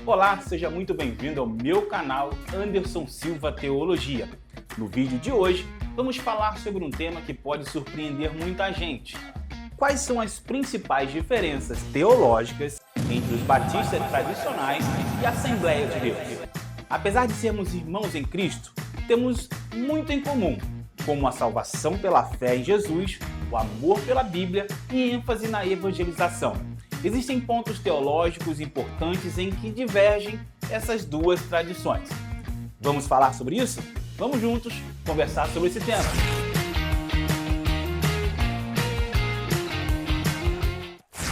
Olá, seja muito bem-vindo ao meu canal Anderson Silva Teologia. No vídeo de hoje, vamos falar sobre um tema que pode surpreender muita gente. Quais são as principais diferenças teológicas entre os batistas tradicionais e a Assembleia de Deus? Apesar de sermos irmãos em Cristo, temos muito em comum, como a salvação pela fé em Jesus, o amor pela Bíblia e ênfase na evangelização. Existem pontos teológicos importantes em que divergem essas duas tradições. Vamos falar sobre isso? Vamos juntos conversar sobre esse tema.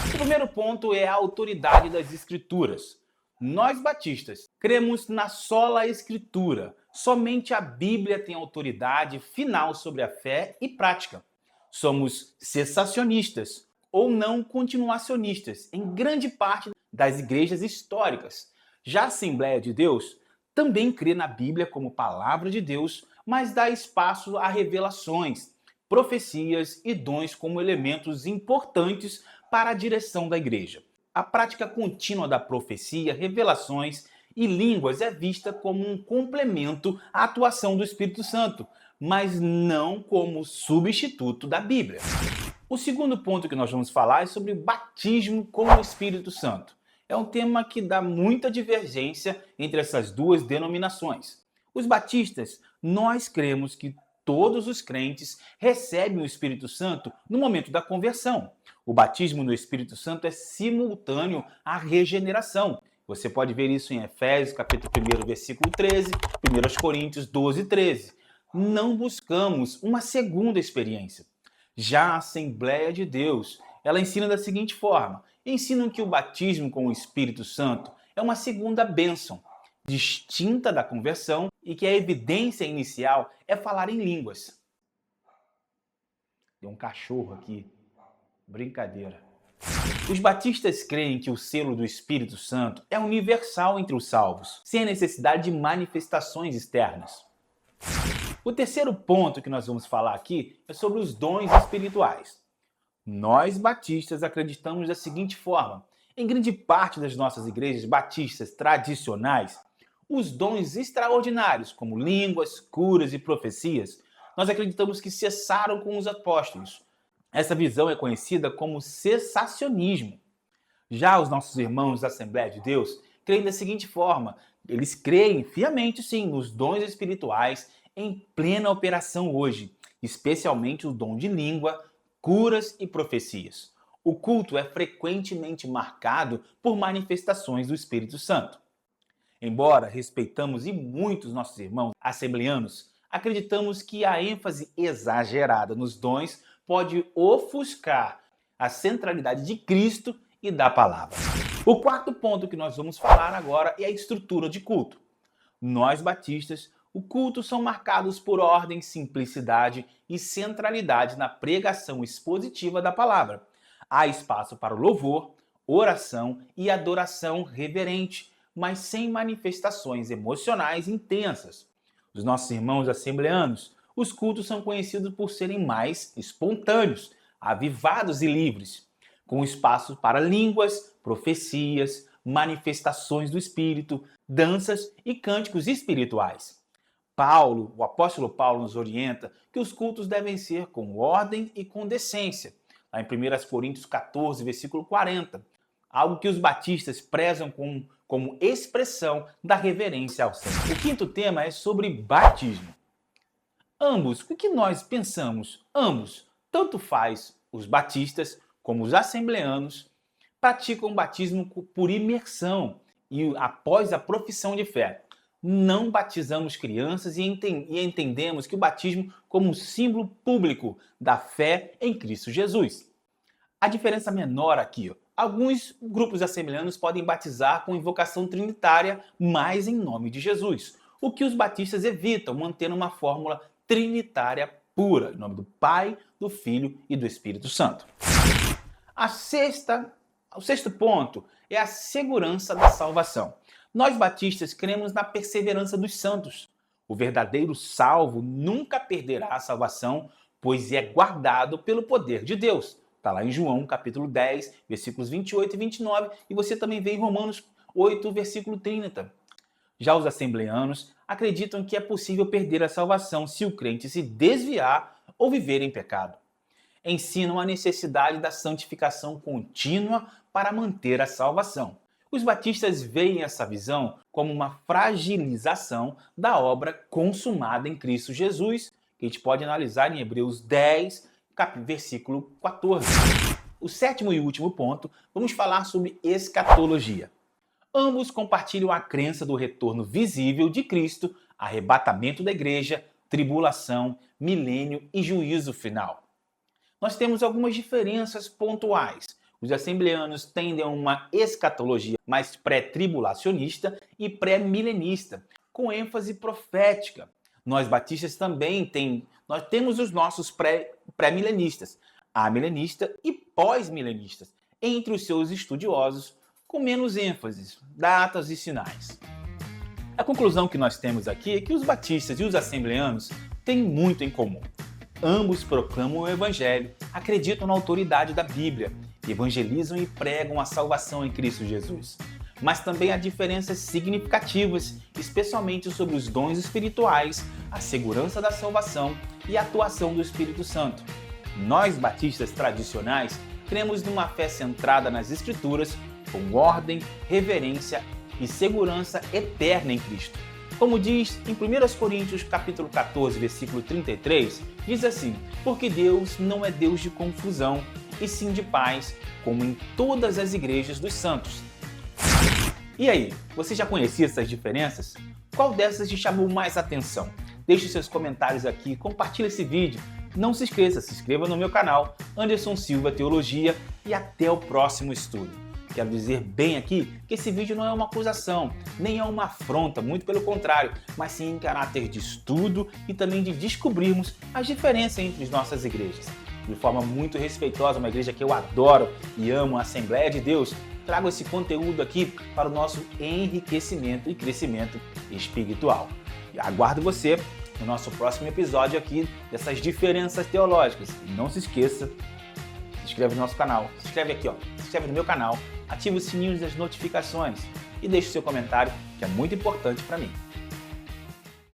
O primeiro ponto é a autoridade das Escrituras. Nós batistas cremos na sola Escritura. Somente a Bíblia tem autoridade final sobre a fé e prática. Somos cessacionistas ou não continuacionistas em grande parte das igrejas históricas. Já a Assembleia de Deus também crê na Bíblia como palavra de Deus, mas dá espaço a revelações, profecias e dons como elementos importantes para a direção da igreja. A prática contínua da profecia, revelações e línguas é vista como um complemento à atuação do Espírito Santo, mas não como substituto da Bíblia. O segundo ponto que nós vamos falar é sobre o batismo com o Espírito Santo. É um tema que dá muita divergência entre essas duas denominações. Os batistas, nós cremos que todos os crentes recebem o Espírito Santo no momento da conversão. O batismo no Espírito Santo é simultâneo à regeneração. Você pode ver isso em Efésios, capítulo 1, versículo 13, 1 Coríntios 12, 13. Não buscamos uma segunda experiência. Já a Assembleia de Deus, ela ensina da seguinte forma: ensinam que o batismo com o Espírito Santo é uma segunda bênção, distinta da conversão, e que a evidência inicial é falar em línguas. Tem um cachorro aqui. Brincadeira. Os batistas creem que o selo do Espírito Santo é universal entre os salvos, sem a necessidade de manifestações externas. O terceiro ponto que nós vamos falar aqui é sobre os dons espirituais. Nós batistas acreditamos da seguinte forma: em grande parte das nossas igrejas batistas tradicionais, os dons extraordinários, como línguas, curas e profecias, nós acreditamos que cessaram com os apóstolos. Essa visão é conhecida como cessacionismo. Já os nossos irmãos da Assembleia de Deus creem da seguinte forma: eles creem fiamente, sim, nos dons espirituais em plena operação hoje, especialmente o dom de língua, curas e profecias. O culto é frequentemente marcado por manifestações do Espírito Santo. Embora respeitamos e muitos nossos irmãos assembleanos, acreditamos que a ênfase exagerada nos dons pode ofuscar a centralidade de Cristo e da palavra. O quarto ponto que nós vamos falar agora é a estrutura de culto. Nós batistas, o culto são marcados por ordem, simplicidade e centralidade na pregação expositiva da palavra. Há espaço para louvor, oração e adoração reverente, mas sem manifestações emocionais intensas. Os nossos irmãos assembleanos, os cultos são conhecidos por serem mais espontâneos, avivados e livres, com espaço para línguas, profecias, manifestações do Espírito, danças e cânticos espirituais. O apóstolo Paulo nos orienta que os cultos devem ser com ordem e com decência, lá em 1 Coríntios 14, versículo 40, algo que os batistas prezam como expressão da reverência ao Senhor. O quinto tema é sobre batismo. Ambos, o que nós pensamos? Ambos, tanto faz os batistas como os assembleanos, praticam batismo por imersão e após a profissão de fé. Não batizamos crianças e entendemos que o batismo como um símbolo público da fé em Cristo Jesus. A diferença menor aqui, alguns grupos assembleanos podem batizar com invocação trinitária, mas em nome de Jesus, o que os batistas evitam, mantendo uma fórmula trinitária pura, em nome do Pai, do Filho e do Espírito Santo. O sexto ponto é a segurança da salvação. Nós batistas cremos na perseverança dos santos. O verdadeiro salvo nunca perderá a salvação, pois é guardado pelo poder de Deus. Está lá em João, capítulo 10, versículos 28 e 29, e você também vê em Romanos 8, versículo 30. Já os assembleanos acreditam que é possível perder a salvação se o crente se desviar ou viver em pecado. Ensinam a necessidade da santificação contínua para manter a salvação. Os batistas veem essa visão como uma fragilização da obra consumada em Cristo Jesus, que a gente pode analisar em Hebreus 10, versículo 14. O sétimo e último ponto, vamos falar sobre escatologia. Ambos compartilham a crença do retorno visível de Cristo, arrebatamento da igreja, tribulação, milênio e juízo final. Nós temos algumas diferenças pontuais. Os assembleanos tendem a uma escatologia mais pré-tribulacionista e pré-milenista, com ênfase profética. Nós batistas também temos os nossos pré-milenistas, amilenista e pós-milenistas, entre os seus estudiosos, com menos ênfase, datas e sinais. A conclusão que nós temos aqui é que os batistas e os assembleanos têm muito em comum. Ambos proclamam o Evangelho, acreditam na autoridade da Bíblia, evangelizam e pregam a salvação em Cristo Jesus. Mas também há diferenças significativas, especialmente sobre os dons espirituais, a segurança da salvação e a atuação do Espírito Santo. Nós, batistas tradicionais, cremos numa fé centrada nas Escrituras, com ordem, reverência e segurança eterna em Cristo. Como diz em 1 Coríntios capítulo 14, versículo 33, diz assim: porque Deus não é Deus de confusão, e sim de paz, como em todas as igrejas dos santos. E aí, você já conhecia essas diferenças? Qual dessas te chamou mais atenção? Deixe seus comentários aqui, compartilhe esse vídeo. Não se esqueça, se inscreva no meu canal, Anderson Silva Teologia, e até o próximo estudo. Quero dizer bem aqui que esse vídeo não é uma acusação, nem é uma afronta, muito pelo contrário, mas sim em caráter de estudo e também de descobrirmos as diferenças entre as nossas igrejas. De forma muito respeitosa, uma igreja que eu adoro e amo, a Assembleia de Deus, trago esse conteúdo aqui para o nosso enriquecimento e crescimento espiritual. E aguardo você no nosso próximo episódio aqui dessas diferenças teológicas. E não se esqueça, se inscreve no nosso canal, se inscreve aqui, se inscreve no meu canal, ative o sininho das notificações e deixe o seu comentário, que é muito importante para mim.